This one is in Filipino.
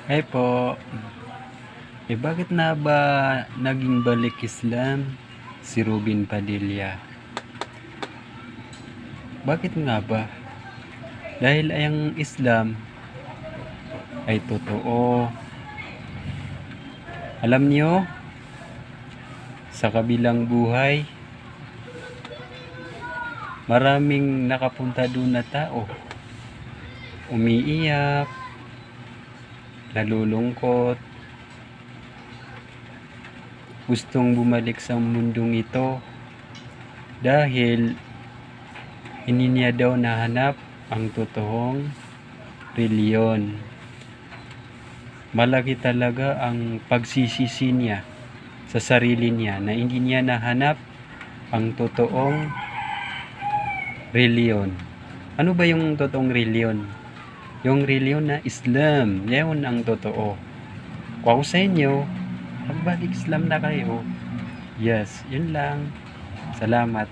Ay po, bakit na ba naging balik Islam si Robin Padilla? Bakit nga ba? Dahil ang Islam ay totoo. Alam niyo, sa kabilang buhay, maraming nakapunta doon na tao. Umiiyak, nalulungkot, gustong bumalik sa mundong ito dahil hindi niya daw nahanap ang totoong reliyon. Malaki talaga ang pagsisisi niya sa sarili niya na hindi niya nahanap ang totoong reliyon. Ano ba yung totoong reliyon? Yung reliyon na Islam, yun ang totoo. Kung ako sa inyo, magbalik Islam na kayo. Yes, yun lang. Salamat.